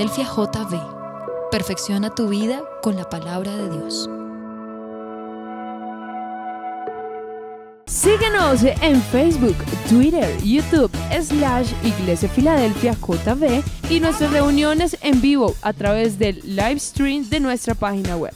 Filadelfia JV. Perfecciona tu vida con la palabra de Dios. Síguenos en Facebook, Twitter, YouTube, /Iglesia Filadelfia JV y nuestras reuniones en vivo a través del live stream de nuestra página web.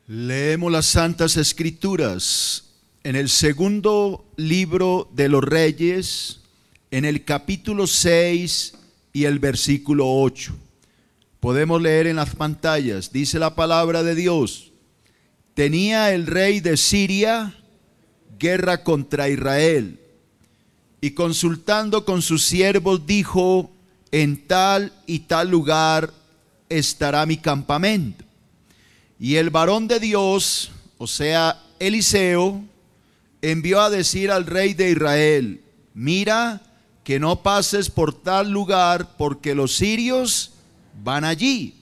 Leemos las Santas Escrituras en el segundo libro de los Reyes, en el capítulo 6 y el versículo 8. Podemos leer en las pantallas, dice la palabra de Dios: tenía el rey de Siria guerra contra Israel, y consultando con sus siervos dijo: en tal y tal lugar estará mi campamento. Y el varón de Dios, o sea, Eliseo, envió a decir al rey de Israel: mira que no pases por tal lugar, porque los sirios van allí.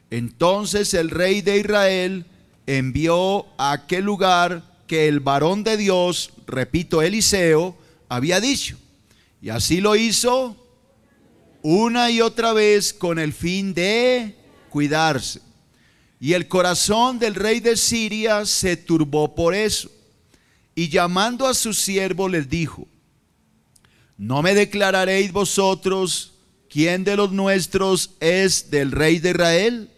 Entonces el rey de Israel envió a aquel lugar que el varón de Dios, repito, Eliseo, había dicho. Y así lo hizo una y otra vez con el fin de cuidarse. Y el corazón del rey de Siria se turbó por eso. Y llamando a sus siervos les dijo: ¿no me declararéis vosotros quién de los nuestros es del rey de Israel?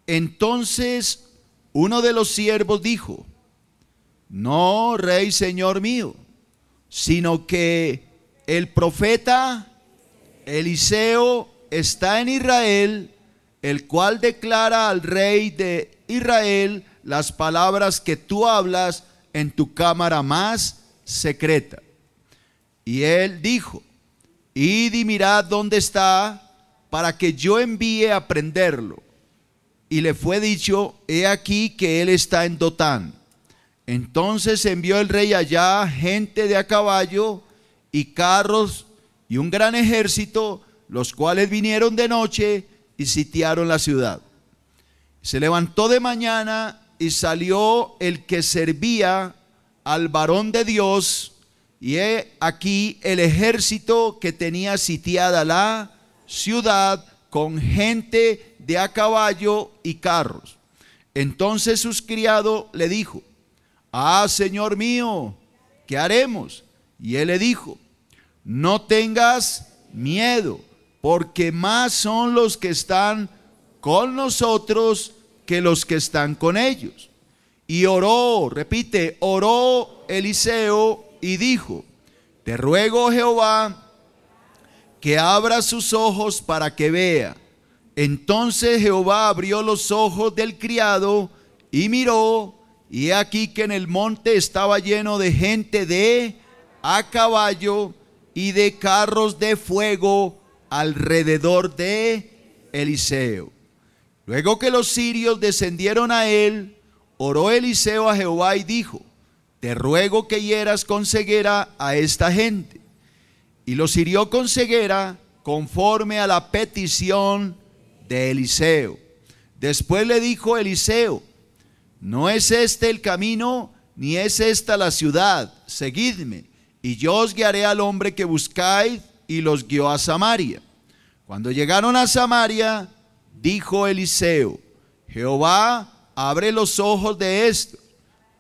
Entonces uno de los siervos dijo: no, rey, señor mío, sino que el profeta Eliseo está en Israel, el cual declara al rey de Israel las palabras que tú hablas en tu cámara más secreta. Y él dijo: id y mirad dónde está, para que yo envíe a prenderlo. Y le fue dicho: he aquí que él está en Dotán. Entonces envió el rey allá gente de a caballo y carros y un gran ejército, los cuales vinieron de noche y sitiaron la ciudad. Se levantó de mañana y salió el que servía al varón de Dios, y he aquí el ejército que tenía sitiada la ciudad con gente de a caballo y carros. Entonces su criado le dijo: ah, señor mío, ¿qué haremos? Y él le dijo: no tengas miedo, porque más son los que están con nosotros que los que están con ellos. Y oró, repite, oró Eliseo y dijo: te ruego, Jehová, que abra sus ojos para que vea. Entonces Jehová abrió los ojos del criado y miró, y he aquí que en el monte estaba lleno de gente de a caballo y de carros de fuego alrededor de Eliseo. Luego que los sirios descendieron a él, oró Eliseo a Jehová y dijo: te ruego que hieras con ceguera a esta gente. Y los hirió con ceguera conforme a la petición de Eliseo. Después le dijo Eliseo: no es este el camino, ni es esta la ciudad, seguidme, y yo os guiaré al hombre que buscáis, y los guió a Samaria. Cuando llegaron a Samaria, dijo Eliseo: Jehová, abre los ojos de estos,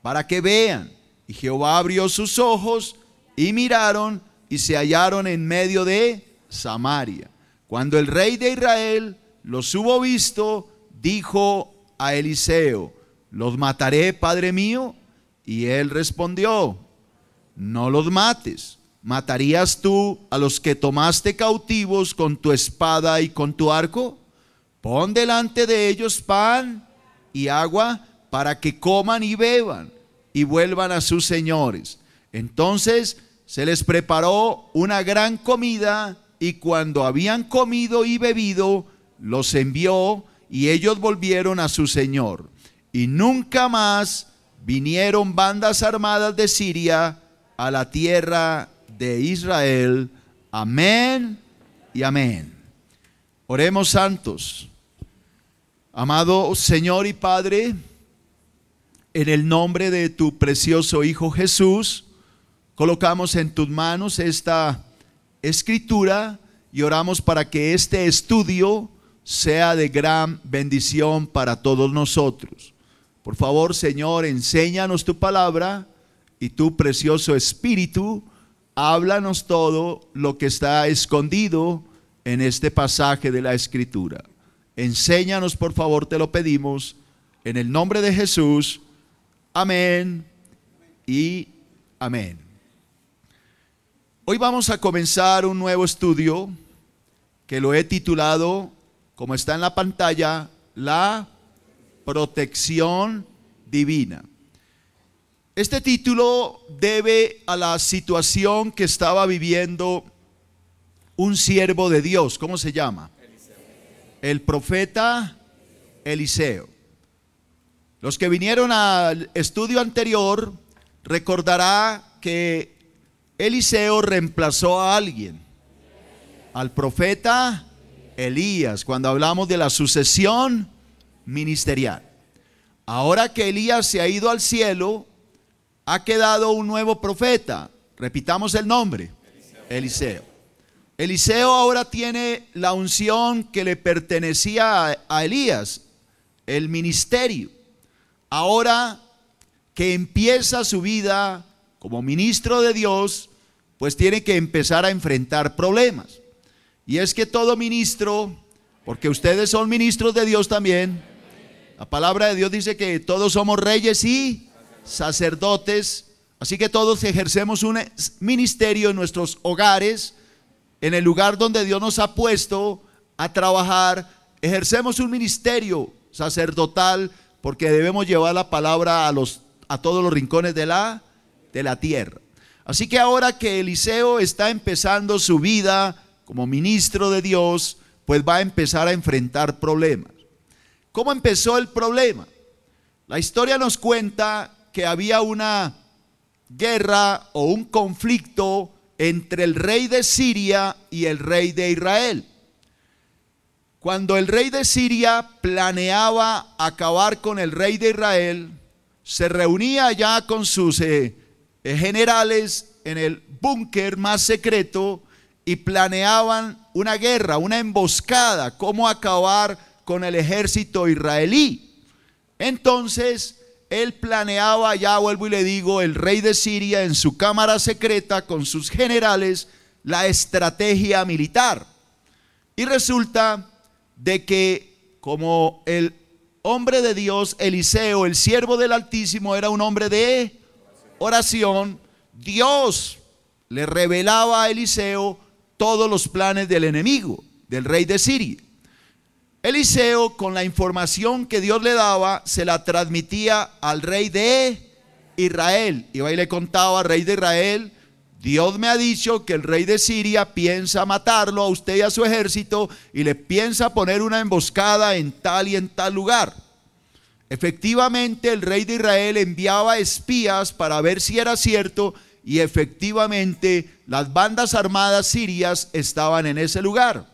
para que vean. Y Jehová abrió sus ojos, y miraron, y se hallaron en medio de Samaria. Cuando el rey de Israel los hubo visto, dijo a Eliseo: ¿los mataré, padre mío? Y él respondió: no los mates. ¿Matarías tú a los que tomaste cautivos con tu espada y con tu arco? Pon delante de ellos pan y agua para que coman y beban y vuelvan a sus señores. Entonces se les preparó una gran comida, y cuando habían comido y bebido, los envió, y ellos volvieron a su señor. Y nunca más vinieron bandas armadas de Siria a la tierra de Israel. Amén y amén. Oremos, santos. Amado Señor y Padre, en el nombre de tu precioso Hijo Jesús, colocamos en tus manos esta escritura y oramos para que este estudio sea de gran bendición para todos nosotros. Por favor, Señor, enséñanos tu palabra, y tu precioso Espíritu, háblanos todo lo que está escondido en este pasaje de la Escritura. Enséñanos, por favor, te lo pedimos, en el nombre de Jesús. Amén y amén. Hoy vamos a comenzar un nuevo estudio que lo he titulado, como está en la pantalla, la protección divina. Este título debe a la situación que estaba viviendo un siervo de Dios. ¿Cómo se llama? El profeta Eliseo. Los que vinieron al estudio anterior recordará que Eliseo reemplazó a alguien, al profeta Elías, cuando hablamos de la sucesión ministerial. Ahora que Elías se ha ido al cielo, ha quedado un nuevo profeta. Repitamos el nombre: Eliseo. Eliseo ahora tiene la unción que le pertenecía a Elías, el ministerio. Ahora que empieza su vida como ministro de Dios, pues tiene que empezar a enfrentar problemas. Y es que todo ministro, porque ustedes son ministros de Dios también, la palabra de Dios dice que todos somos reyes y sacerdotes, así que todos ejercemos un ministerio en nuestros hogares, en el lugar donde Dios nos ha puesto a trabajar. Ejercemos un ministerio sacerdotal porque debemos llevar la palabra a todos los rincones de la tierra. Así que ahora que Eliseo está empezando su vida como ministro de Dios, pues va a empezar a enfrentar problemas. ¿Cómo empezó el problema? La historia nos cuenta que había una guerra o un conflicto entre el rey de Siria y el rey de Israel. Cuando el rey de Siria planeaba acabar con el rey de Israel, se reunía ya con sus generales en el búnker más secreto y planeaban una guerra, una emboscada, cómo acabar con el ejército israelí. Entonces él planeaba, ya vuelvo y le digo, el rey de Siria en su cámara secreta con sus generales, la estrategia militar. Y resulta de que como el hombre de Dios, Eliseo, el siervo del Altísimo, era un hombre de oración, Dios le revelaba a Eliseo todos los planes del enemigo, del rey de Siria. Eliseo, con la información que Dios le daba, se la transmitía al rey de Israel. Iba y le contaba al rey de Israel: Dios me ha dicho que el rey de Siria piensa matarlo a usted y a su ejército, y le piensa poner una emboscada en tal y en tal lugar. Efectivamente, el rey de Israel enviaba espías para ver si era cierto, y efectivamente las bandas armadas sirias estaban en ese lugar.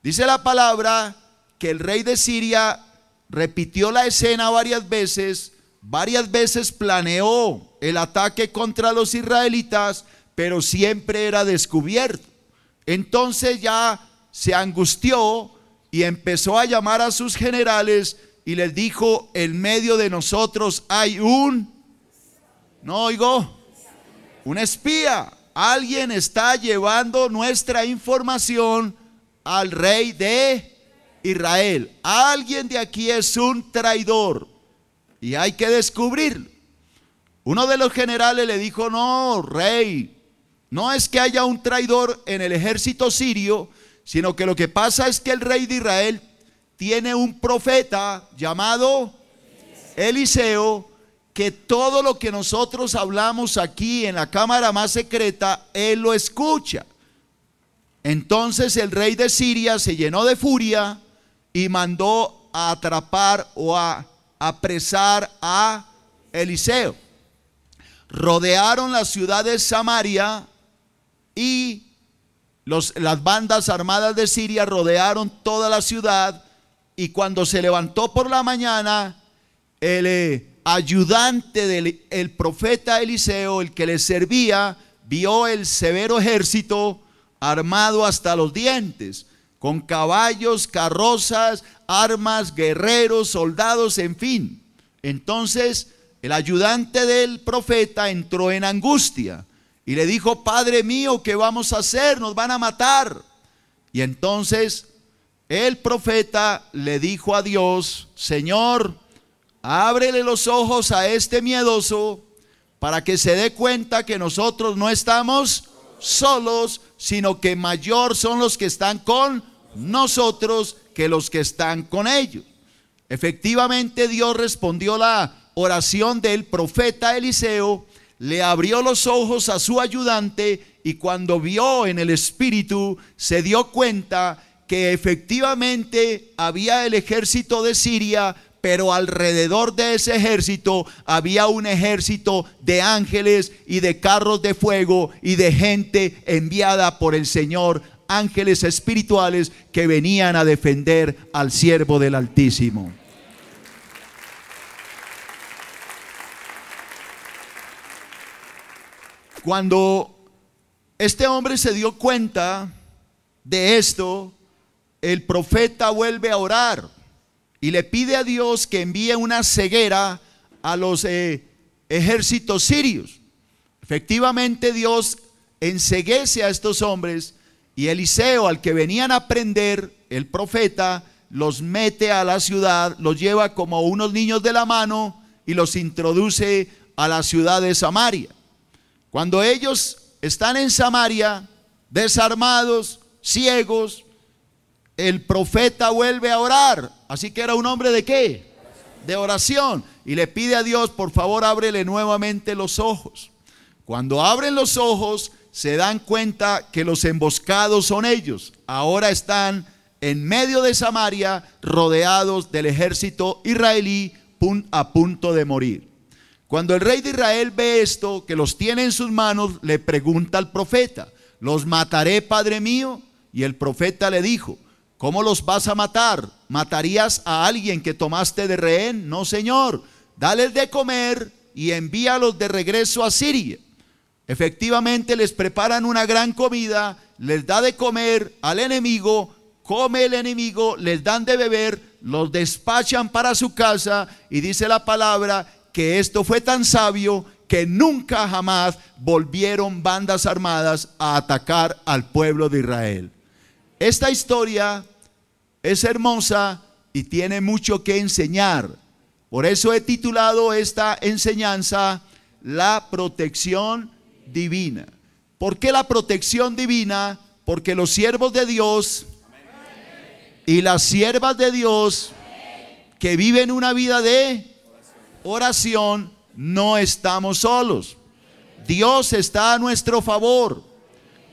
Dice la palabra que el rey de Siria repitió la escena varias veces varias veces planeó el ataque contra los israelitas, pero siempre era descubierto. Entonces ya se angustió y empezó a llamar a sus generales y les dijo: en medio de nosotros hay un espía. Alguien está llevando nuestra información al rey de Israel. Alguien de aquí es un traidor y hay que descubrirlo. Uno de los generales le dijo: no, rey, no es que haya un traidor en el ejército sirio, sino que lo que pasa es que el rey de Israel tiene un profeta llamado Eliseo, que todo lo que nosotros hablamos aquí en la cámara más secreta, él lo escucha. Entonces el rey de Siria se llenó de furia y mandó a atrapar o a apresar a Eliseo. Rodearon la ciudad de Samaria y las bandas armadas de Siria rodearon toda la ciudad. Y cuando se levantó por la mañana, el ayudante del profeta Eliseo, el que le servía, vio el severo ejército armado hasta los dientes, con caballos, carrozas, armas, guerreros, soldados, en fin. Entonces el ayudante del profeta entró en angustia y le dijo: Padre mío, ¿qué vamos a hacer? Nos van a matar. Y entonces el profeta le dijo a Dios: Señor, ábrele los ojos a este miedoso para que se dé cuenta que nosotros no estamos solos, sino que mayor son los que están con nosotros que los que están con ellos. Efectivamente, Dios respondió la oración del profeta Eliseo, le abrió los ojos a su ayudante y cuando vio en el espíritu se dio cuenta que efectivamente había el ejército de Siria, pero alrededor de ese ejército había un ejército de ángeles y de carros de fuego y de gente enviada por el Señor, ángeles espirituales que venían a defender al siervo del Altísimo. Cuando este hombre se dio cuenta de esto, el profeta vuelve a orar y le pide a Dios que envíe una ceguera a los ejércitos sirios. Efectivamente, Dios enceguece a estos hombres y Eliseo, al que venían a prender, el profeta, los mete a la ciudad, los lleva como unos niños de la mano y los introduce a la ciudad de Samaria. Cuando ellos están en Samaria, desarmados, ciegos, el profeta vuelve a orar. Así que era un hombre ¿de qué? De oración. Y le pide a Dios: por favor, ábrele nuevamente los ojos. Cuando abren los ojos, se dan cuenta que los emboscados son ellos. Ahora están en medio de Samaria, rodeados del ejército israelí, a punto de morir. Cuando el rey de Israel ve esto, que los tiene en sus manos, le pregunta al profeta: ¿los mataré, padre mío? Y el profeta le dijo: ¿cómo los vas a matar? ¿Matarías a alguien que tomaste de rehén? No, señor, dales de comer y envíalos de regreso a Siria. Efectivamente, les preparan una gran comida, les da de comer al enemigo, come el enemigo, les dan de beber, los despachan para su casa, y dice la palabra que esto fue tan sabio que nunca jamás volvieron bandas armadas a atacar al pueblo de Israel. Esta historia es hermosa y tiene mucho que enseñar. Por eso he titulado esta enseñanza La protección divina. ¿Por qué la protección divina? Porque los siervos de Dios y las siervas de Dios que viven una vida de oración, no estamos solos. Dios está a nuestro favor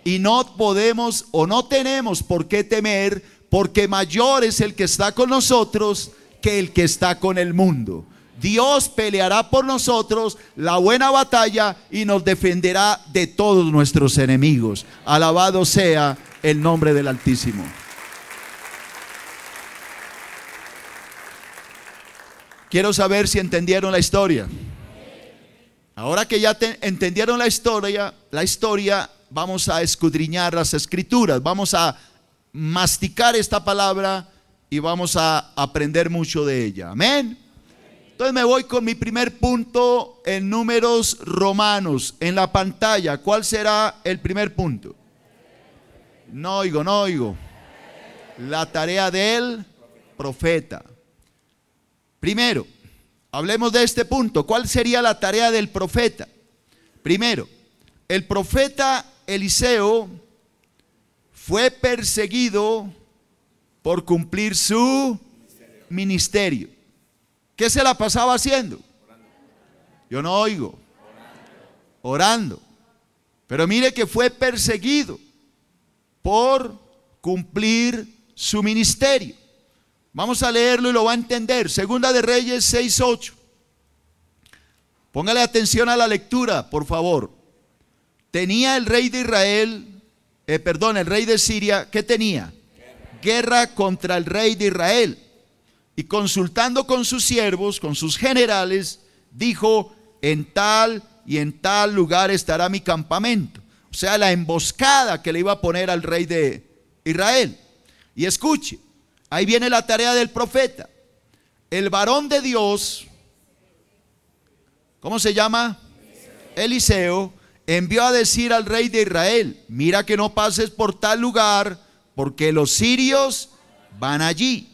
y no podemos o no tenemos por qué temer, porque mayor es el que está con nosotros que el que está con el mundo. Dios peleará por nosotros la buena batalla y nos defenderá de todos nuestros enemigos. Alabado sea el nombre del Altísimo. Quiero saber si entendieron la historia. Ahora que ya entendieron la historia, vamos a escudriñar las escrituras, vamos a masticar esta palabra y vamos a aprender mucho de ella. Amén. Entonces me voy con mi primer punto en Números Romanos, en la pantalla. ¿Cuál será el primer punto? No oigo. La tarea del profeta. Primero, hablemos de este punto. ¿Cuál sería la tarea del profeta? Primero, el profeta Eliseo fue perseguido por cumplir su ministerio. ¿Qué se la pasaba haciendo? Yo no oigo. Orando. Pero mire que fue perseguido por cumplir su ministerio. Vamos a leerlo y lo va a entender. Segunda de Reyes 6:8. Póngale atención a la lectura, por favor. Tenía el rey de Israel, el rey de Siria, ¿qué tenía? Guerra contra el rey de Israel. Y consultando con sus siervos, con sus generales, dijo: en tal y en tal lugar estará mi campamento. O sea, la emboscada que le iba a poner al rey de Israel. Y escuche, ahí viene la tarea del profeta. El varón de Dios, ¿cómo se llama? Eliseo, envió a decir al rey de Israel: mira que no pases por tal lugar, porque los sirios van allí.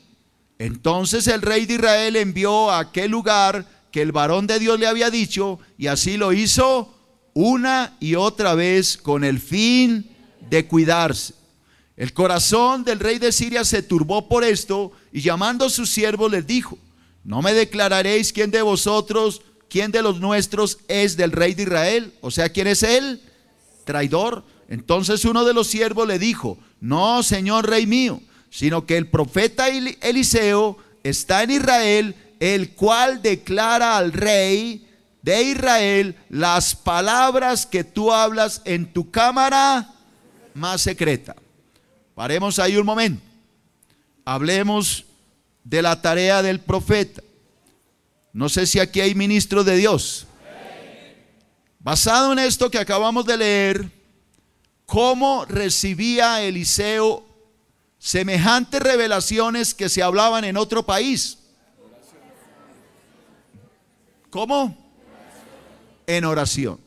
Entonces el rey de Israel envió a aquel lugar que el varón de Dios le había dicho, y así lo hizo una y otra vez con el fin de cuidarse. El corazón del rey de Siria se turbó por esto, y llamando a sus siervos les dijo: ¿no me declararéis quién de vosotros, quién de los nuestros es del rey de Israel? O sea, ¿quién es él? Traidor. Entonces uno de los siervos le dijo: no, señor rey mío, sino que el profeta Eliseo está en Israel, el cual declara al rey de Israel las palabras que tú hablas en tu cámara más secreta. Paremos ahí un momento. Hablemos de la tarea del profeta. No sé si aquí hay ministros de Dios. Basado en esto que acabamos de leer, ¿cómo recibía Eliseo semejantes revelaciones que se hablaban en otro país? ¿Cómo? En oración.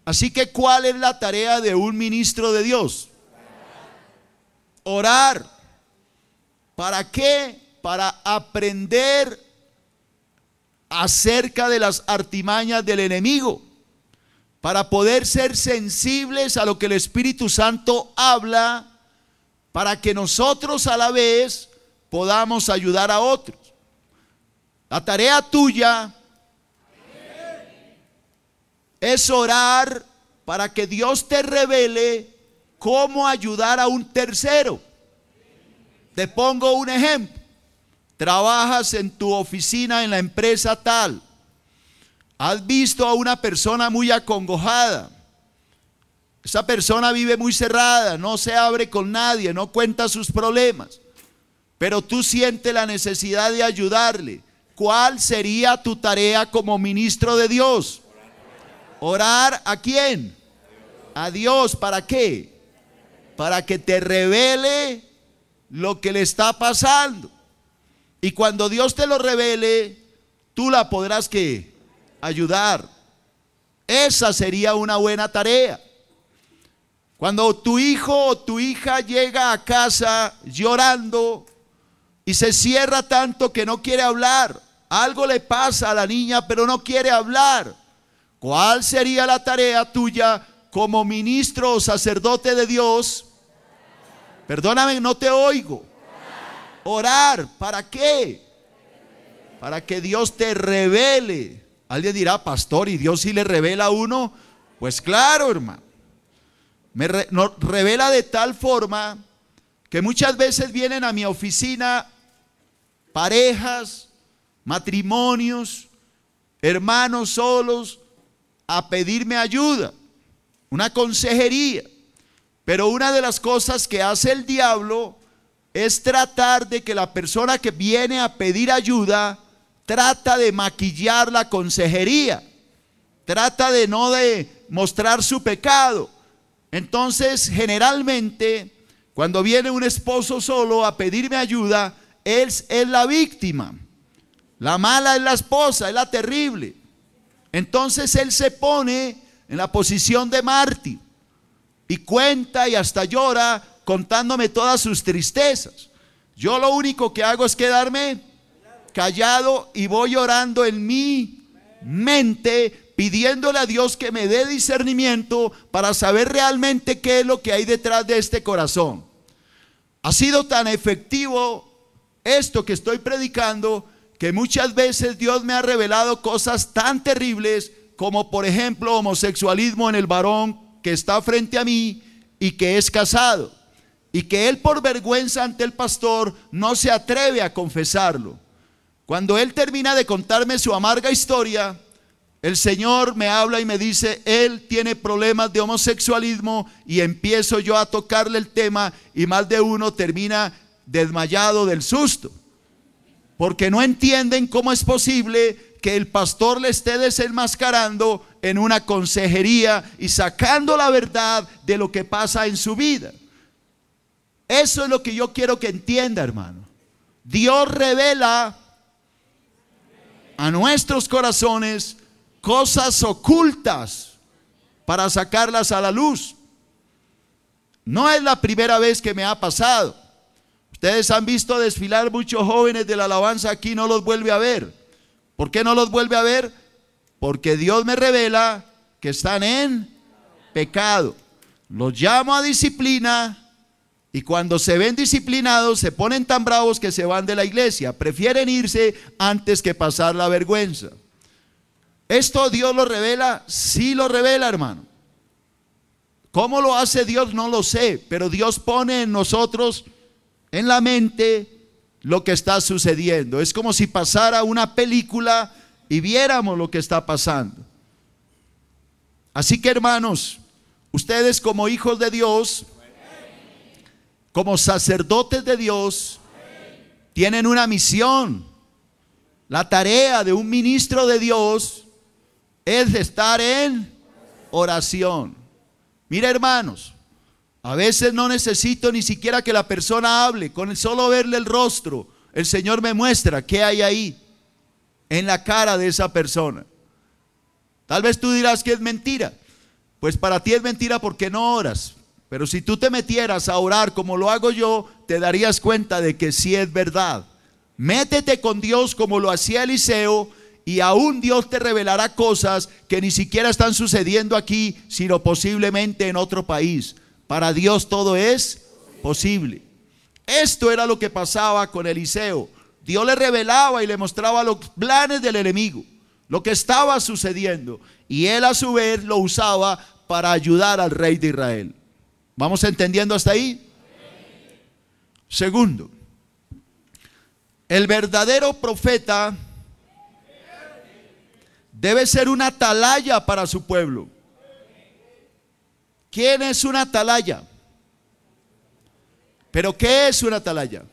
Así que, ¿cuál es la tarea de un ministro de Dios? Orar. ¿Para qué? Para aprender acerca de las artimañas del enemigo, para poder ser sensibles a lo que el Espíritu Santo habla, para que nosotros a la vez podamos ayudar a otros. La tarea tuya es orar para que Dios te revele cómo ayudar a un tercero. Te pongo un ejemplo. Trabajas en tu oficina en la empresa tal. Has visto a una persona muy acongojada. Esa persona vive muy cerrada, no se abre con nadie, no cuenta sus problemas. Pero tú sientes la necesidad de ayudarle. ¿Cuál sería tu tarea como ministro de Dios? ¿Orar a quién? A Dios. ¿Para qué? Para que te revele lo que le está pasando. Y cuando Dios te lo revele, tú la podrás ¿qué? Ayudar. Esa sería una buena tarea. Cuando tu hijo o tu hija llega a casa llorando y se cierra tanto que no quiere hablar, algo le pasa a la niña pero no quiere hablar, ¿cuál sería la tarea tuya como ministro o sacerdote de Dios? Perdóname, no te oigo. Orar, ¿para qué? Para que Dios te revele. Alguien dirá: pastor, ¿y Dios sí le revela a uno? Pues claro, hermano. Nos revela de tal forma que muchas veces vienen a mi oficina parejas, matrimonios, hermanos solos, a pedirme ayuda, una consejería. Pero una de las cosas que hace el diablo es tratar de que la persona que viene a pedir ayuda trata de maquillar la consejería, trata de no mostrar su pecado. Entonces, generalmente, cuando viene un esposo solo a pedirme ayuda, él es la víctima. La mala es la esposa, es la terrible. Entonces él se pone en la posición de mártir y cuenta y hasta llora contándome todas sus tristezas. Yo lo único que hago es quedarme callado y voy llorando en mi mente, pidiéndole a Dios que me dé discernimiento para saber realmente qué es lo que hay detrás de este corazón. Ha sido tan efectivo esto que estoy predicando, que muchas veces Dios me ha revelado cosas tan terribles como, por ejemplo, homosexualismo en el varón que está frente a mí y que es casado, y que él, por vergüenza ante el pastor, no se atreve a confesarlo. Cuando él termina de contarme su amarga historia, el Señor me habla y me dice: él tiene problemas de homosexualismo, y empiezo yo a tocarle el tema, y más de uno termina desmayado del susto, porque no entienden cómo es posible que el pastor le esté desenmascarando en una consejería y sacando la verdad de lo que pasa en su vida. Eso es lo que yo quiero que entienda, hermano. Dios revela a nuestros corazones cosas ocultas para sacarlas a la luz. No es la primera vez que me ha pasado. Ustedes han visto desfilar muchos jóvenes de la alabanza aquí, no los vuelve a ver. ¿Por qué no los vuelve a ver? Porque Dios me revela que están en pecado. Los llamo a disciplina, y cuando se ven disciplinados se ponen tan bravos que se van de la iglesia. Prefieren irse antes que pasar la vergüenza. ¿Esto Dios lo revela? Sí lo revela, hermano. ¿Cómo lo hace Dios? No lo sé, pero Dios pone en nosotros, en la mente, lo que está sucediendo. Es como si pasara una película y viéramos lo que está pasando. Así que, hermanos, ustedes como hijos de Dios, como sacerdotes de Dios, tienen una misión. La tarea de un ministro de Dios es estar en oración. Mira, hermanos, a veces no necesito ni siquiera que la persona hable. Con el solo verle el rostro, el Señor me muestra qué hay ahí en la cara de esa persona. Tal vez tú dirás que es mentira. Pues para ti es mentira porque no oras. Pero si tú te metieras a orar como lo hago yo, te darías cuenta de que sí es verdad. Métete con Dios como lo hacía Eliseo, y aún Dios te revelará cosas que ni siquiera están sucediendo aquí, sino posiblemente en otro país. Para Dios todo es posible. Esto era lo que pasaba con Eliseo. Dios le revelaba y le mostraba los planes del enemigo, lo que estaba sucediendo, y él a su vez lo usaba para ayudar al rey de Israel. ¿Vamos entendiendo hasta ahí? Segundo, el verdadero profeta debe ser una atalaya para su pueblo. ¿Quién es una atalaya? ¿Pero qué es una atalaya?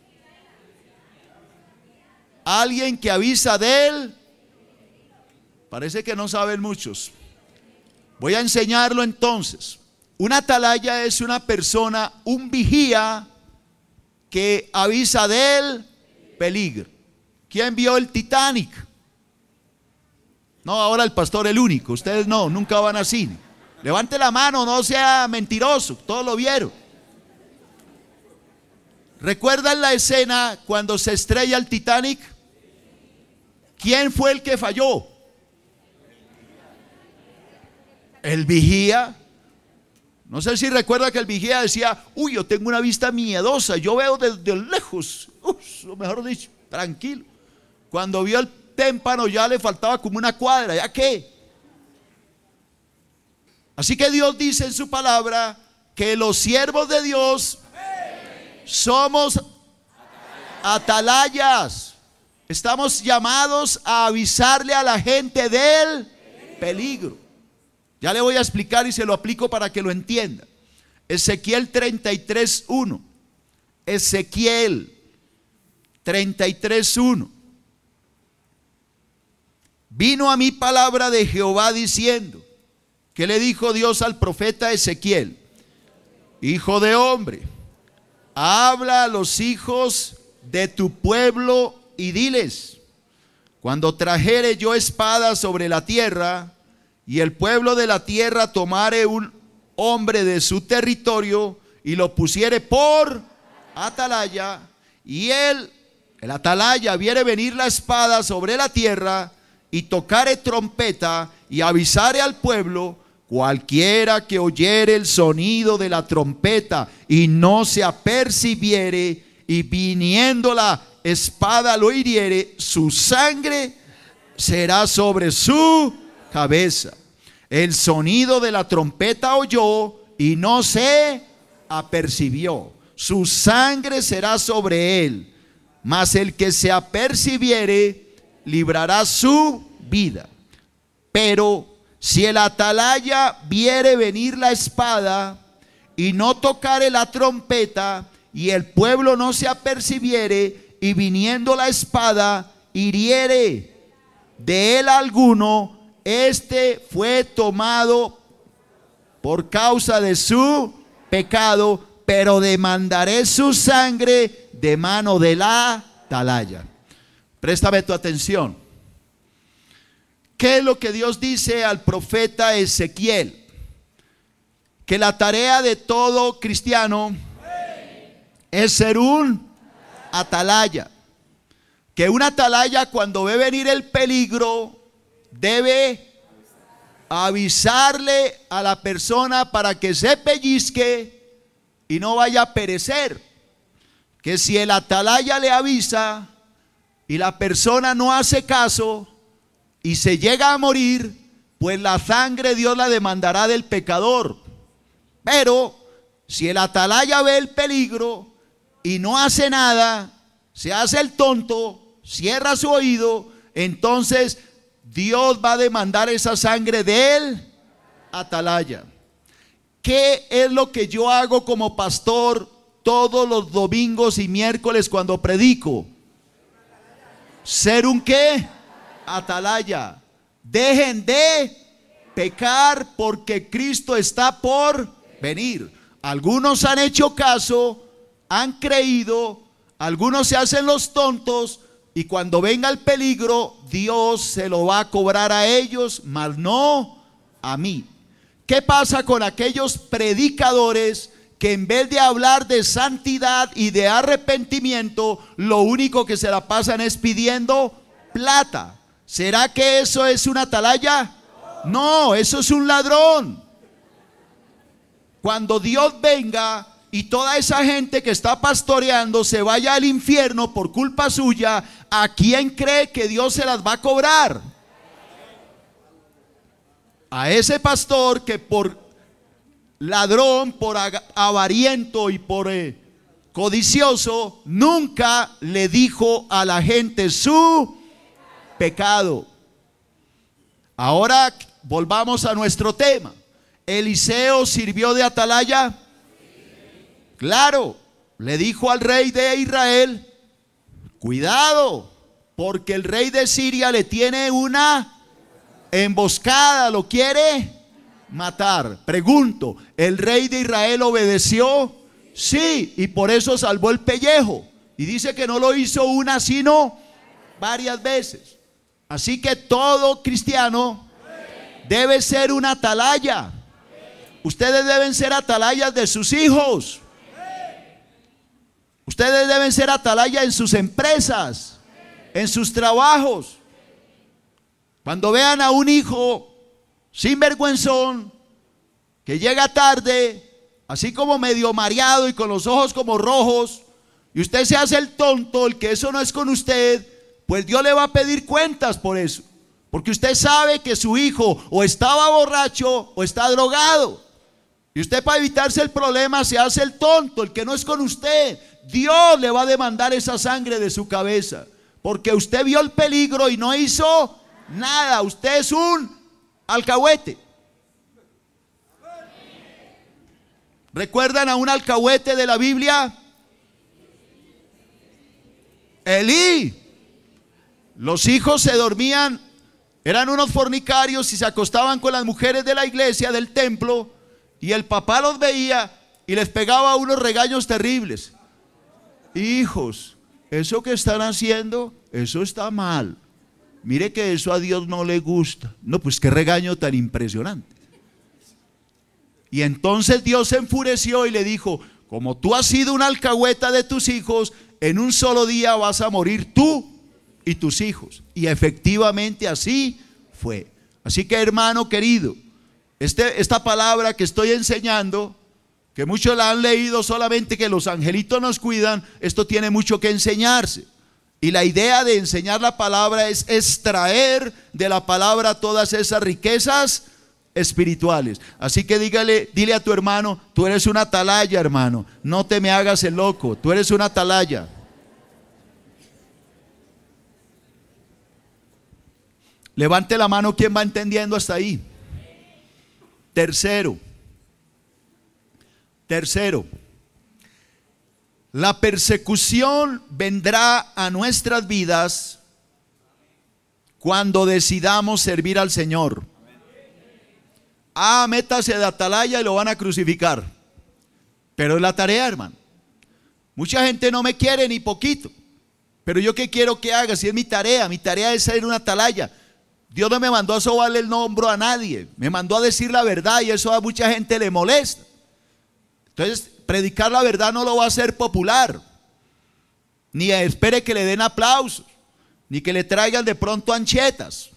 Alguien que avisa de él. Parece que no saben muchos. Voy a enseñarlo entonces. Una atalaya es una persona, un vigía que avisa del peligro. ¿Quién vio el Titanic? No, ahora el pastor el único. Ustedes no, nunca van a cine. Levante la mano, no sea mentiroso, todos lo vieron. ¿Recuerdan la escena cuando se estrella el Titanic? ¿Quién fue el que falló? El vigía. No sé si recuerda que el vigía decía: uy, yo tengo una vista miedosa, yo veo desde lejos, mejor dicho, tranquilo. Cuando vio el témpano ya le faltaba como una cuadra, ¿ya qué? Así que Dios dice en su palabra que los siervos de Dios somos atalayas. Estamos llamados a avisarle a la gente del peligro. Ya le voy a explicar y se lo aplico para que lo entienda. Ezequiel 33:1. Ezequiel 33:1. vino a mí palabra de Jehová diciendo, ¿qué le dijo Dios al profeta Ezequiel? Hijo de hombre, habla a los hijos de tu pueblo y diles, cuando trajere yo espada sobre la tierra, y el pueblo de la tierra tomare un hombre de su territorio, y lo pusiere por atalaya, y el atalaya viere venir la espada sobre la tierra, y tocare trompeta, y avisare al pueblo, cualquiera que oyere el sonido de la trompeta, y no se apercibiere, y viniendo la espada lo hiriere, su sangre será sobre su cabeza. El sonido de la trompeta oyó y no se apercibió, su sangre será sobre él, mas el que se apercibiere librará su vida. Pero si el atalaya viere venir la espada y no tocare la trompeta, y el pueblo no se apercibiere, y viniendo la espada hiriere de él alguno, este fue tomado por causa de su pecado, pero demandaré su sangre de mano de la atalaya. Préstame tu atención. ¿Qué es lo que Dios dice al profeta Ezequiel? Que la tarea de todo cristiano es ser un atalaya. Que un atalaya, cuando ve venir el peligro, debe avisarle a la persona para que se pellizque y no vaya a perecer. Que si el atalaya le avisa y la persona no hace caso y se llega a morir, pues la sangre Dios la demandará del pecador. Pero si el atalaya ve el peligro y no hace nada, se hace el tonto, cierra su oído, entonces Dios va a demandar esa sangre del atalaya. ¿Qué es lo que yo hago como pastor todos los domingos y miércoles cuando predico? Ser un ¿qué? Atalaya. Dejen de pecar porque Cristo está por venir. Algunos han hecho caso, han creído, algunos se hacen los tontos, y cuando venga el peligro, Dios se lo va a cobrar a ellos, mas no a mí. ¿Qué pasa con aquellos predicadores que en vez de hablar de santidad y de arrepentimiento, lo único que se la pasan es pidiendo plata? ¿Será que eso es una atalaya? No, eso es un ladrón. Cuando Dios venga y toda esa gente que está pastoreando se vaya al infierno por culpa suya, ¿a quién cree que Dios se las va a cobrar? A ese pastor que por ladrón, por avariento y por codicioso, nunca le dijo a la gente su pecado. Ahora volvamos a nuestro tema. ¿Eliseo sirvió de atalaya? Claro, le dijo al rey de Israel, cuidado, porque el rey de Siria le tiene una emboscada, lo quiere matar. Pregunto, ¿el rey de Israel obedeció? Sí, y por eso salvó el pellejo. Y dice que no lo hizo una, sino varias veces. Así que todo cristiano debe ser una atalaya. Ustedes deben ser atalayas de sus hijos. Ustedes deben ser atalaya en sus empresas, en sus trabajos. Cuando vean a un hijo sinvergüenzón que llega tarde, así como medio mareado y con los ojos como rojos, y usted se hace el tonto, el que eso no es con usted, pues Dios le va a pedir cuentas por eso. Porque usted sabe que su hijo o estaba borracho o está drogado. Y usted, para evitarse el problema, se hace el tonto, el que no es con usted. Dios le va a demandar esa sangre de su cabeza, porque usted vio el peligro y no hizo nada. Usted es un alcahuete. ¿Recuerdan a un alcahuete de la Biblia? Elí. Los hijos se dormían Eran unos fornicarios y se acostaban con las mujeres de la iglesia, del templo, y el papá los veía y les pegaba unos regaños terribles. Hijos, eso que están haciendo, eso está mal. Mire que eso a Dios no le gusta. No, pues qué regaño tan impresionante. Y entonces Dios se enfureció y le dijo: como tú has sido una alcahueta de tus hijos, en un solo día vas a morir tú y tus hijos. Y efectivamente así fue. Así que, hermano querido, esta palabra que estoy enseñando, que muchos la han leído solamente que los angelitos nos cuidan, esto tiene mucho que enseñarse. Y la idea de enseñar la palabra es extraer de la palabra todas esas riquezas espirituales. Así que dile a tu hermano: tú eres una atalaya, hermano, no te me hagas el loco, tú eres una atalaya. Levante la mano quien va entendiendo hasta ahí. Tercero, la persecución vendrá a nuestras vidas cuando decidamos servir al Señor. Métase de atalaya y lo van a crucificar. Pero es la tarea, hermano. Mucha gente no me quiere ni poquito, pero yo qué quiero que haga si es mi tarea es ser una atalaya. Dios no me mandó a sobarle el hombro a nadie, me mandó a decir la verdad, y eso a mucha gente le molesta. Entonces, predicar la verdad no lo va a hacer popular, ni espere que le den aplausos, ni que le traigan de pronto anchetas.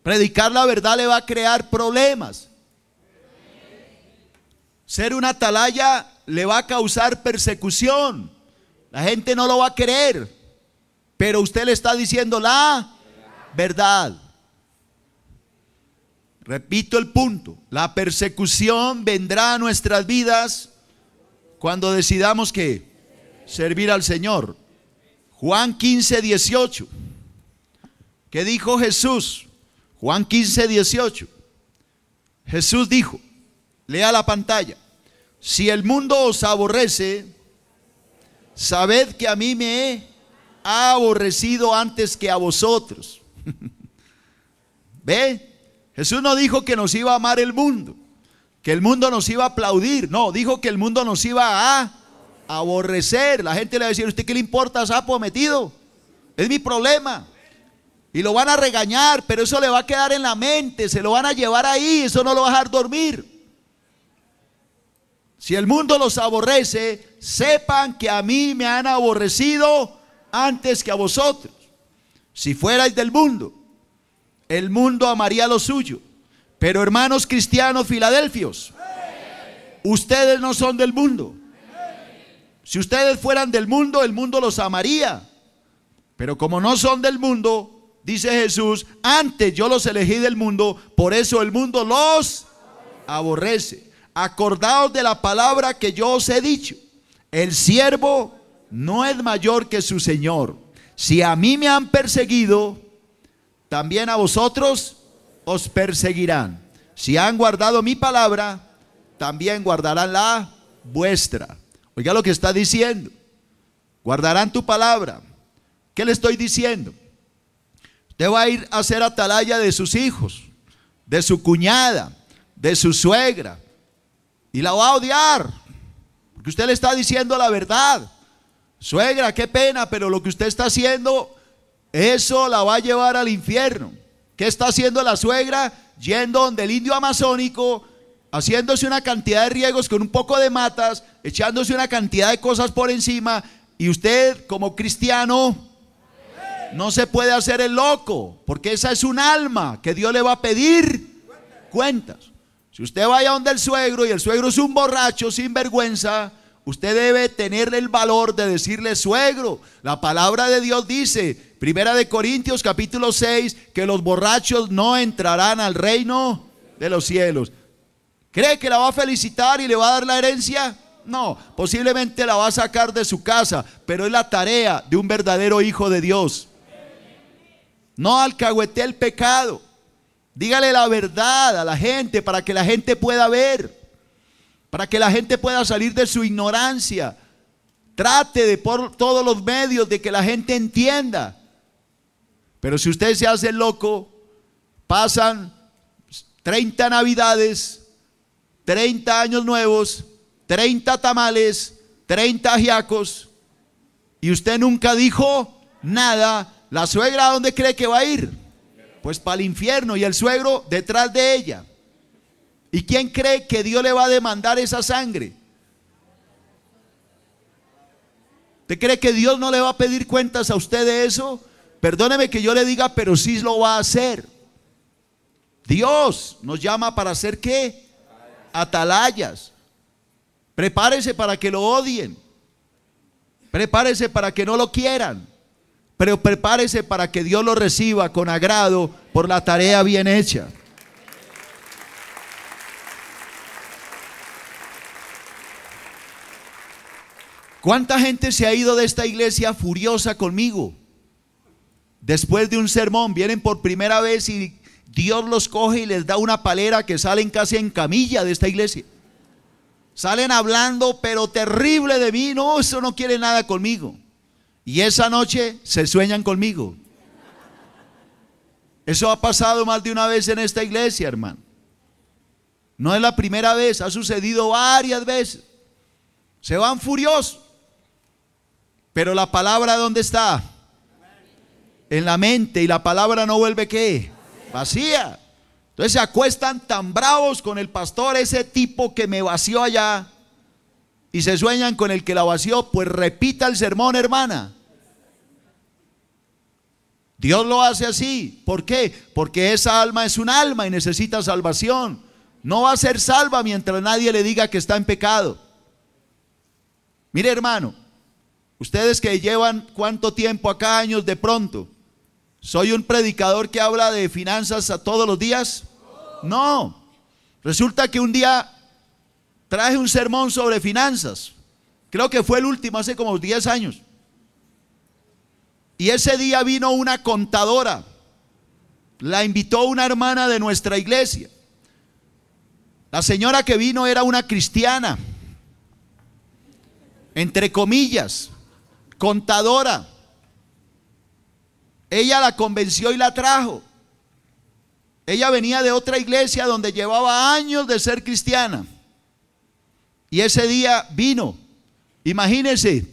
Predicar la verdad le va a crear problemas. Ser una atalaya le va a causar persecución. La gente no lo va a querer, pero usted le está diciendo la verdad. Repito el punto: la persecución vendrá a nuestras vidas cuando decidamos que servir al Señor. Juan 15:18. ¿Qué dijo Jesús? Juan 15:18. Jesús dijo, lea la pantalla: si el mundo os aborrece, sabed que a mí me ha aborrecido antes que a vosotros. ¿Ve? Jesús no dijo que nos iba a amar el mundo, que el mundo nos iba a aplaudir. No, dijo que el mundo nos iba a aborrecer. La gente le va a decir: ¿usted qué le importa, sapo metido? Es mi problema. Y lo van a regañar, pero eso le va a quedar en la mente, se lo van a llevar ahí, eso no lo va a dejar dormir. Si el mundo los aborrece, sepan que a mí me han aborrecido antes que a vosotros. Si fuerais del mundo, el mundo amaría lo suyo. Pero, hermanos cristianos filadelfios, ustedes no son del mundo. Si ustedes fueran del mundo, el mundo los amaría. Pero como no son del mundo, dice Jesús, antes yo los elegí del mundo, por eso el mundo los aborrece. Acordaos de la palabra que yo os he dicho: el siervo no es mayor que su Señor. Si a mí me han perseguido, también a vosotros os perseguirán. Si han guardado mi palabra, también guardarán la vuestra. Oiga lo que está diciendo: guardarán tu palabra. ¿Qué le estoy diciendo? Usted va a ir a ser atalaya de sus hijos, de su cuñada, de su suegra, y la va a odiar, porque usted le está diciendo la verdad. Suegra, qué pena, pero lo que usted está haciendo, eso la va a llevar al infierno. ¿Qué está haciendo la suegra? Yendo donde el indio amazónico, haciéndose una cantidad de riegos con un poco de matas, echándose una cantidad de cosas por encima, y usted como cristiano no se puede hacer el loco, porque esa es un alma que Dios le va a pedir cuentas. Si usted vaya donde el suegro y el suegro es un borracho sin vergüenza, usted debe tener el valor de decirle: suegro, la palabra de Dios dice, Primera de Corintios capítulo 6, que los borrachos no entrarán al reino de los cielos. ¿Cree que la va a felicitar y le va a dar la herencia? No, posiblemente la va a sacar de su casa, pero es la tarea de un verdadero hijo de Dios. No alcahuete el pecado. Dígale la verdad a la gente para que la gente pueda ver, para que la gente pueda salir de su ignorancia. Trate de por todos los medios de que la gente entienda. Pero si usted se hace loco, pasan 30 navidades, 30 años nuevos, 30 tamales, 30 ajiacos, y usted nunca dijo nada. ¿La suegra a dónde cree que va a ir? Pues para el infierno, y el suegro detrás de ella. ¿Y quién cree que Dios le va a demandar esa sangre? ¿Usted cree que Dios no le va a pedir cuentas a usted de eso? Perdóneme que yo le diga, pero sí lo va a hacer. Dios nos llama para hacer ¿qué? Atalayas. Prepárese para que lo odien. Prepárese para que no lo quieran. Pero prepárese para que Dios lo reciba con agrado por la tarea bien hecha. ¿Cuánta gente se ha ido de esta iglesia furiosa conmigo? Después de un sermón, vienen por primera vez y Dios los coge y les da una palera que salen casi en camilla de esta iglesia. Salen hablando pero terrible de mí. No, eso no quiere nada conmigo. Y esa noche se sueñan conmigo. Eso ha pasado más de una vez en esta iglesia, hermano. No es la primera vez, ha sucedido varias veces. Se van furiosos. Pero la palabra, ¿dónde está? En la mente. Y la palabra no vuelve ¿qué? Vacía. Entonces se acuestan tan bravos con el pastor, ese tipo que me vació allá, y se sueñan con el que la vació. Pues repita el sermón, hermana. Dios lo hace así. ¿Por qué? Porque esa alma es un alma y necesita salvación. No va a ser salva mientras nadie le diga que está en pecado. Mire, hermano, ustedes que llevan ¿cuánto tiempo acá? Años de pronto. ¿Soy un predicador que habla de finanzas a todos los días? No. Resulta que un día traje un sermón sobre finanzas. Creo que fue el último, hace como 10 años. Y ese día vino una contadora. La invitó una hermana de nuestra iglesia. La señora que vino era una cristiana, entre comillas, contadora. Ella la convenció y la trajo. Ella venía de otra iglesia donde llevaba años de ser cristiana. Y ese día vino. Imagínense,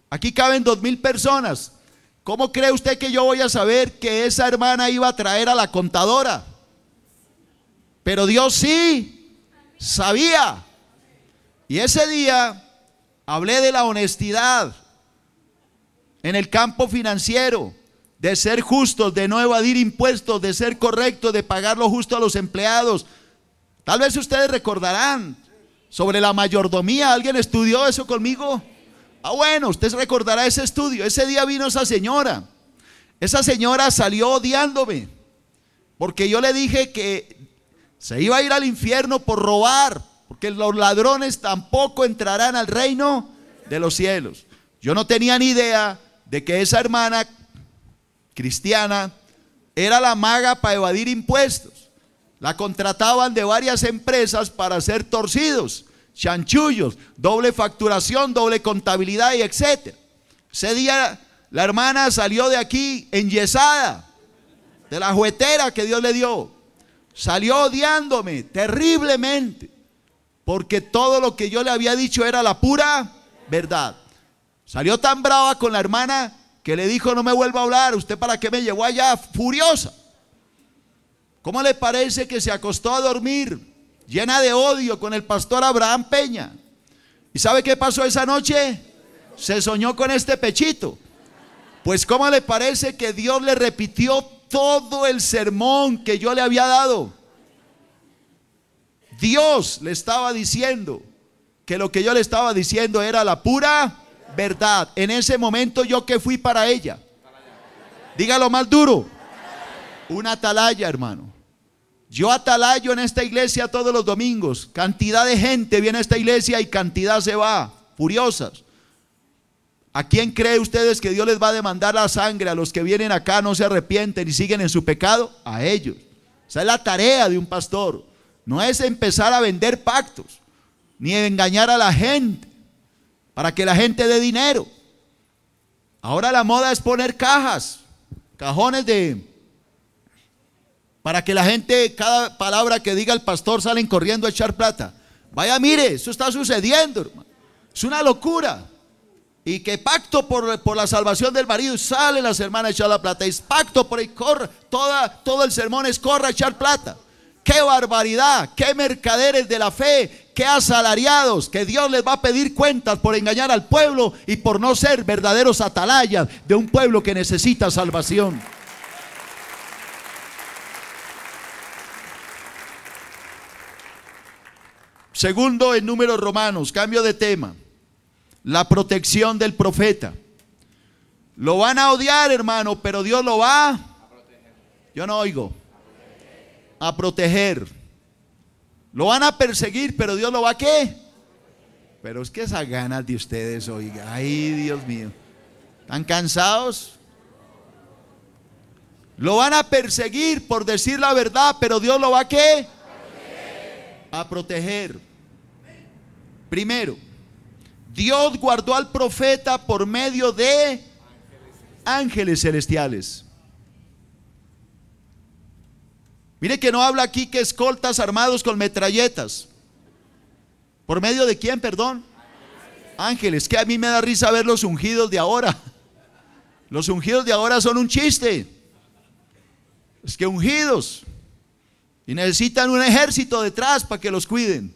aquí caben 2,000 personas. ¿Cómo cree usted que yo voy a saber que esa hermana iba a traer a la contadora? Pero Dios sí sabía. Y ese día hablé de la honestidad en el campo financiero, de ser justos, de no evadir impuestos, de ser correctos, de pagar lo justo a los empleados. Tal vez ustedes recordarán sobre la mayordomía. ¿Alguien estudió eso conmigo? Ah, bueno, usted recordará ese estudio. Ese día vino esa señora. Esa señora salió odiándome porque yo le dije que se iba a ir al infierno por robar, porque los ladrones tampoco entrarán al reino de los cielos. Yo no tenía ni idea de que esa hermana cristiana era la maga para evadir impuestos. La contrataban de varias empresas para hacer torcidos, chanchullos, doble facturación, doble contabilidad y etcétera. Ese día la hermana salió de aquí enyesada, de la juetera que Dios le dio. Salió odiándome terriblemente, porque todo lo que yo le había dicho era la pura verdad. Salió tan brava con la hermana que le dijo: no me vuelva a hablar. ¿Usted para qué me llevó allá? Furiosa. ¿Cómo le parece que se acostó a dormir llena de odio con el pastor Abraham Peña? ¿Y sabe qué pasó esa noche? Se soñó con este pechito. Pues ¿cómo le parece que Dios le repitió todo el sermón que yo le había dado? Dios le estaba diciendo que lo que yo le estaba diciendo era la pura verdad. En ese momento, ¿yo qué fui para ella? Dígalo más duro. Una atalaya, hermano. Yo atalayo en esta iglesia todos los domingos. Cantidad de gente viene a esta iglesia y cantidad se va, furiosas. ¿A quién cree ustedes que Dios les va a demandar la sangre? ¿A los que vienen acá, no se arrepienten y siguen en su pecado? A ellos. Esa es la tarea de un pastor. No es empezar a vender pactos, ni engañar a la gente para que la gente dé dinero. Ahora la moda es poner cajas cajones para que la gente, cada palabra que diga el pastor, salen corriendo a echar plata. Vaya, mire, eso está sucediendo, hermano. Es una locura. Y que pacto por la salvación del marido, salen las hermanas a echar la plata. Es pacto por ahí, corre, todo el sermón es corre a echar plata. ¡Qué barbaridad! ¡Qué mercaderes de la fe! ¡Qué asalariados! Que Dios les va a pedir cuentas por engañar al pueblo y por no ser verdaderos atalayas de un pueblo que necesita salvación. Segundo, en Números Romanos, cambio de tema. La protección del profeta. Lo van a odiar, hermano, pero Dios lo va a proteger. Yo no oigo. A proteger. Lo van a perseguir, pero Dios lo va a ¿qué? Pero es que esas ganas de ustedes, oiga, ay, Dios mío, ¿están cansados? Lo van a perseguir por decir la verdad, pero Dios lo va a ¿qué? A proteger. Primero, Dios guardó al profeta por medio de ángeles celestiales. Mire que no habla aquí que escoltas armados con metralletas. ¿Por medio de quién, perdón? Ángeles. Que a mí me da risa ver los ungidos de ahora. Los ungidos de ahora son un chiste. Es que ungidos. Y necesitan un ejército detrás para que los cuiden.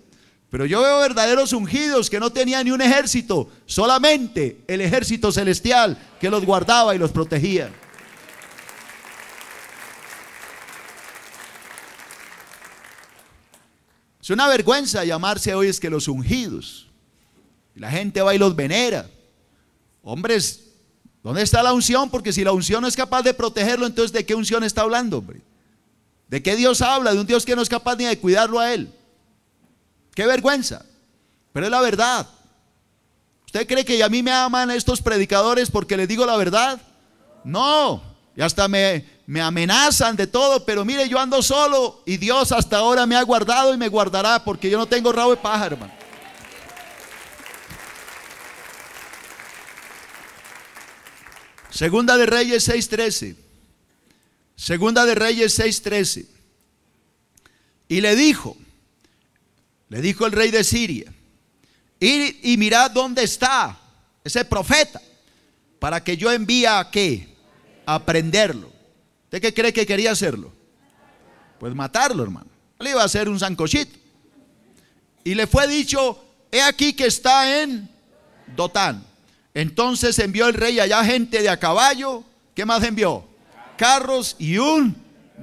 Pero yo veo verdaderos ungidos que no tenían ni un ejército, solamente el ejército celestial que los guardaba y los protegía. Es una vergüenza llamarse hoy es que los ungidos. La gente va y los venera. Hombres, ¿dónde está la unción? Porque si la unción no es capaz de protegerlo, entonces ¿de qué unción está hablando, hombre? ¿De qué Dios habla? De un Dios que no es capaz ni de cuidarlo a él. ¡Qué vergüenza! Pero es la verdad. ¿Usted cree que a mí me aman estos predicadores porque les digo la verdad? No, y hasta me amenazan de todo, pero mire, yo ando solo y Dios hasta ahora me ha guardado y me guardará porque yo no tengo rabo de paja, hermano. Segunda de Reyes 6:13. Segunda de Reyes 6:13. Y le dijo el rey de Siria, id y mirad dónde está ese profeta, para que yo envíe a ¿qué? A prenderlo. ¿Usted qué cree que quería hacerlo? Pues matarlo, hermano. Le iba a hacer un sancochito. Y le fue dicho, he aquí que está en Dotán. Entonces envió el rey allá gente de a caballo. ¿Qué más envió? Carros y un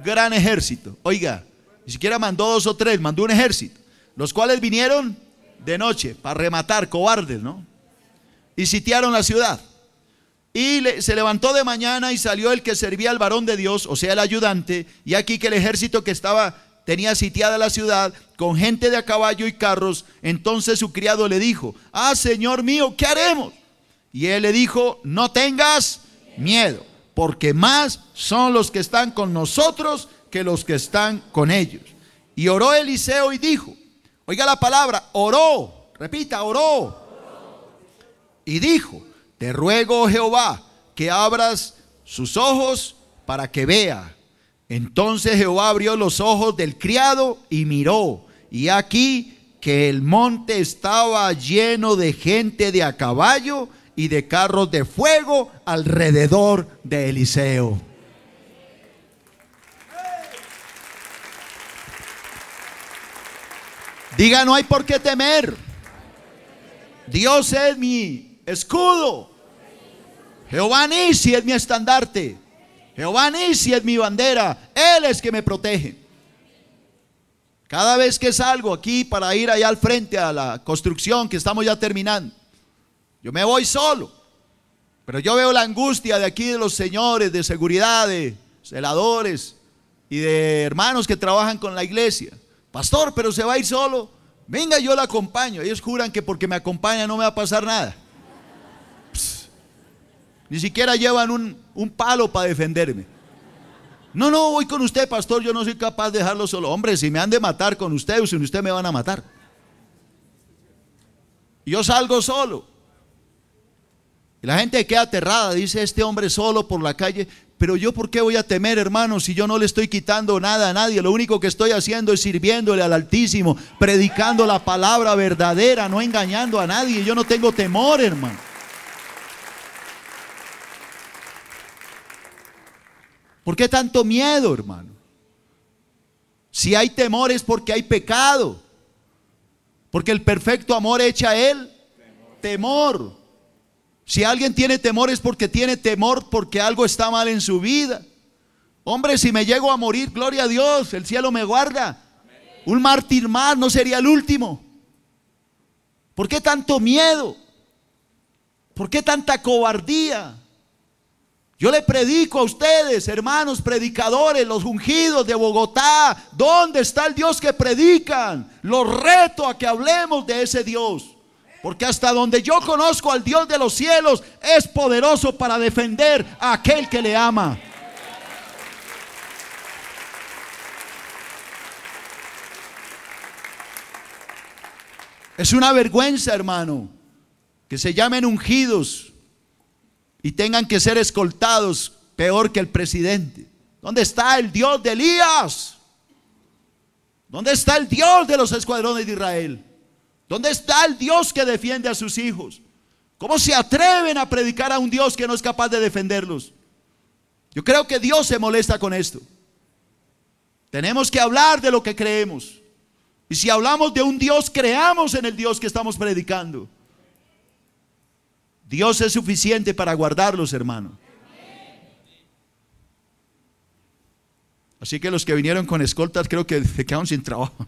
gran ejército. Oiga, ni siquiera mandó 2 o 3, mandó un ejército. Los cuales vinieron de noche para rematar, cobardes, ¿no? Y sitiaron la ciudad. Y se levantó de mañana y salió el que servía al varón de Dios, o sea el ayudante. Y aquí que el ejército que tenía sitiada la ciudad con gente de a caballo y carros. Entonces su criado le dijo, Señor mío, ¿qué haremos? Y él le dijo, no tengas miedo, porque más son los que están con nosotros que los que están con ellos. Y oró Eliseo y dijo, oiga la palabra, oró, repita, oró. Y dijo, te ruego, oh Jehová, que abras sus ojos para que vea. Entonces Jehová abrió los ojos del criado y miró, y aquí que el monte estaba lleno de gente de a caballo y de carros de fuego alrededor de Eliseo. Diga, no hay por qué temer. Dios es mi escudo. Jehová Nisi es mi estandarte. Jehová Nisi es mi bandera. Él es que me protege. Cada vez que salgo aquí para ir allá al frente a la construcción que estamos ya terminando, yo me voy solo. Pero yo veo la angustia de aquí de los señores de seguridad, de celadores y de hermanos que trabajan con la iglesia. Pastor, pero se va a ir solo. Venga, yo la acompaño. Ellos juran que porque me acompaña no me va a pasar nada. Ni siquiera llevan un palo para defenderme. No, voy con usted, pastor, yo no soy capaz de dejarlo solo. Hombre, si me han de matar con usted o sin usted me van a matar. Yo salgo solo. Y la gente queda aterrada, dice este hombre solo por la calle. Pero yo, ¿por qué voy a temer, hermano, si yo no le estoy quitando nada a nadie? Lo único que estoy haciendo es sirviéndole al Altísimo, predicando la palabra verdadera, no engañando a nadie. Yo no tengo temor, hermano. ¿Por qué tanto miedo, hermano? Si hay temor es porque hay pecado. Porque el perfecto amor echa a él temor. Si alguien tiene temor es porque tiene temor porque algo está mal en su vida. Hombre, si me llego a morir, gloria a Dios, el cielo me guarda. Un mártir más, no sería el último. ¿Por qué tanto miedo? ¿Por qué tanta cobardía? Yo le predico a ustedes, hermanos predicadores, los ungidos de Bogotá, ¿dónde está el Dios que predican? Los reto a que hablemos de ese Dios. Porque hasta donde yo conozco al Dios de los cielos, es poderoso para defender a aquel que le ama. Es una vergüenza, hermano, que se llamen ungidos y tengan que ser escoltados peor que el presidente. ¿Dónde está el Dios de Elías? ¿Dónde está el Dios de los escuadrones de Israel? ¿Dónde está el Dios que defiende a sus hijos? ¿Cómo se atreven a predicar a un Dios que no es capaz de defenderlos? Yo creo que Dios se molesta con esto. Tenemos que hablar de lo que creemos. Y si hablamos de un Dios, creamos en el Dios que estamos predicando. Dios es suficiente para guardarlos, hermano. Así que los que vinieron con escoltas creo que se quedaron sin trabajo.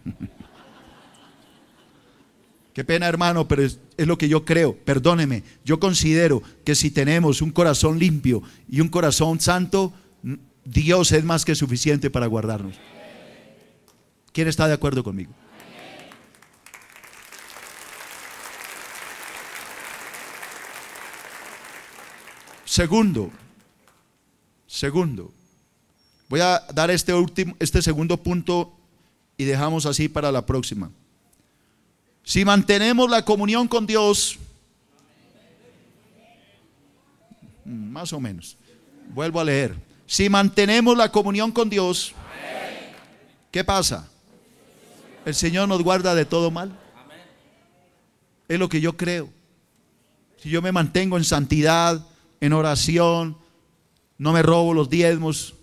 Qué pena, hermano, pero es lo que yo creo. Perdóneme, yo considero que si tenemos un corazón limpio y un corazón santo, Dios es más que suficiente para guardarnos. ¿Quién está de acuerdo conmigo? Segundo, voy a dar este segundo punto y dejamos así para la próxima. Si mantenemos la comunión con Dios, más o menos, vuelvo a leer. Si mantenemos la comunión con Dios, ¿qué pasa? El Señor nos guarda de todo mal. Es lo que yo creo. Si yo me mantengo en santidad, en oración, no me robo los diezmos,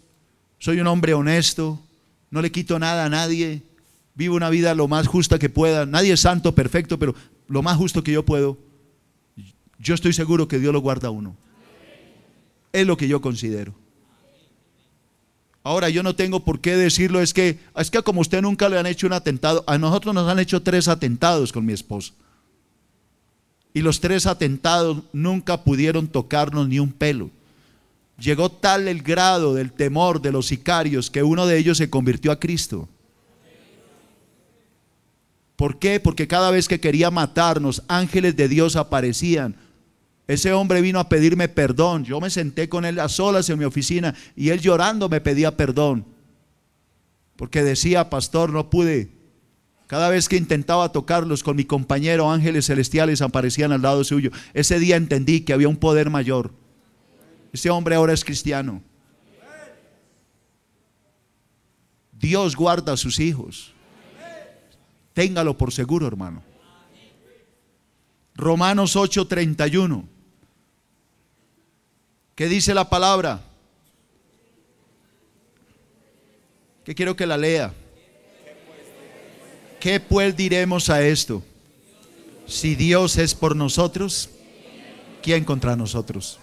soy un hombre honesto, no le quito nada a nadie, vivo una vida lo más justa que pueda. Nadie es santo, perfecto, pero lo más justo que yo puedo. Yo estoy seguro que Dios lo guarda a uno. Es lo que yo considero. Ahora, yo no tengo por qué decirlo, es que como a usted nunca le han hecho un atentado, a nosotros nos han hecho 3 atentados con mi esposa. Y los 3 atentados nunca pudieron tocarnos ni un pelo. Llegó tal el grado del temor de los sicarios que uno de ellos se convirtió a Cristo. ¿Por qué? Porque cada vez que quería matarnos, ángeles de Dios aparecían. Ese hombre vino a pedirme perdón. Yo me senté con él a solas en mi oficina y él llorando me pedía perdón. Porque decía, pastor, no pude. Cada vez que intentaba tocarlos con mi compañero, ángeles celestiales aparecían al lado suyo. Ese día entendí que había un poder mayor. Ese hombre ahora es cristiano. Dios guarda a sus hijos. Téngalo por seguro, hermano. Romanos 8:31. ¿Qué dice la palabra? Que quiero que la lea. ¿Qué pues diremos a esto? Si Dios es por nosotros, ¿quién contra nosotros?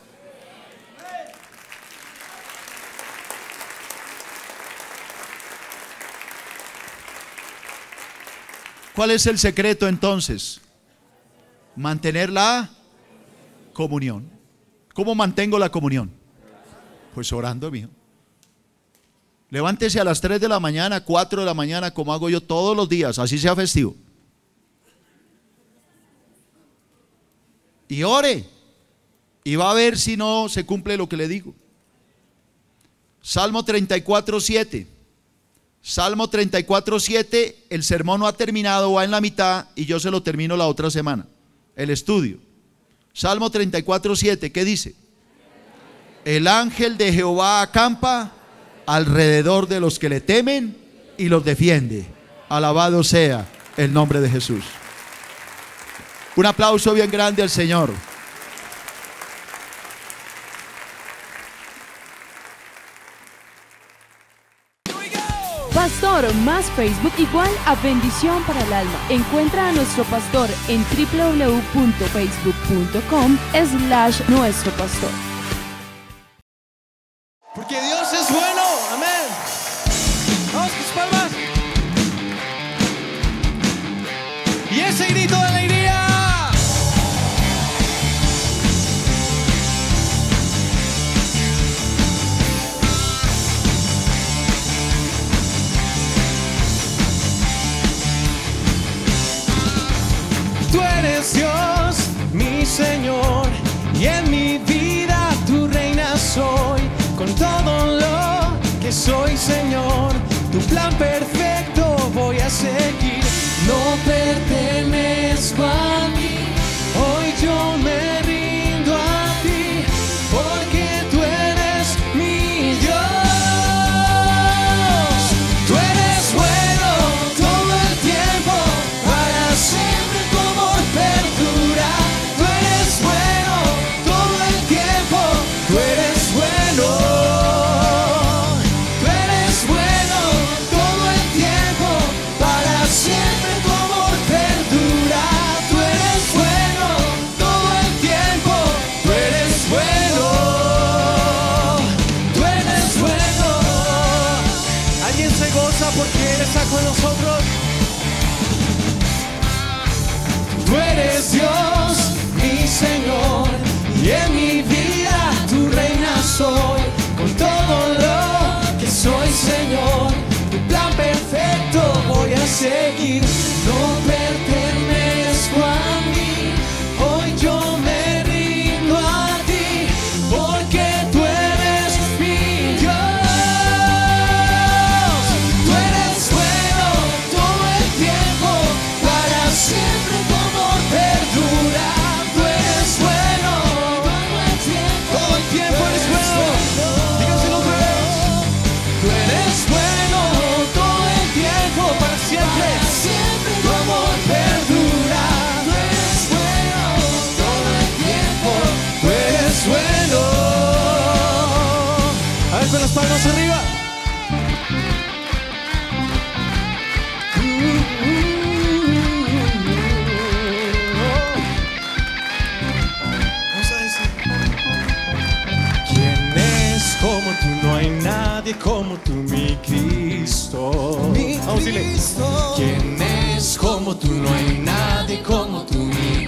¿Cuál es el secreto entonces? Mantener la comunión. ¿Cómo mantengo la comunión? Pues orando, mijo. Levántese a las 3 de la mañana, 4 de la mañana, como hago yo todos los días, así sea festivo. Y ore. Y va a ver si no se cumple lo que le digo. Salmo 34:7. Salmo 34:7, el sermón no ha terminado, va en la mitad y yo se lo termino la otra semana, el estudio. Salmo 34:7, ¿qué dice? El ángel de Jehová acampa alrededor de los que le temen y los defiende. Alabado sea el nombre de Jesús. Un aplauso bien grande al Señor. Pastor más Facebook igual a bendición para el alma. Encuentra a nuestro pastor en www.facebook.com/nuestropastor. Porque Dios es bueno, amén. Vamos con sus palmas. Y ese grito de alegría. Tú eres Dios, mi Señor, y en mi vida tu reina soy. Con todo lo que soy, Señor, tu plan perfecto voy a seguir. No pertenezco a mí, hoy yo me rindo a ti, porque tú eres mi Dios. Tú eres bueno todo el tiempo, para siempre tu amor perdura. Tú eres bueno todo el tiempo, tú eres bueno. Tú eres bueno todo el tiempo, para siempre tu amor perdura. Tú eres bueno todo el tiempo, tú eres bueno. Tú eres bueno. ¿Alguien se goza porque Él está con nosotros? Tú eres Dios, mi Señor, y en mi vida tu reina soy. Con todo lo que soy, Señor, tu plan perfecto voy a seguir. No pertenezco a mí, hoy yo me rindo a ti, porque tú eres mi Dios. Tú eres bueno todo el tiempo, para siempre tu amor perdura. Tú eres bueno todo el tiempo, eres bueno. Díganselo otra vez. Tú eres bueno todo el tiempo, para siempre tu amor perdura. Tú eres bueno todo el tiempo, tú eres bueno. A ver, con las palmas arriba. Vamos a decir: ¿quién es como tú? No hay nadie como tú, mi Cristo. Vamos a decirle: ¿quién es como tú? No hay nadie como tú, mi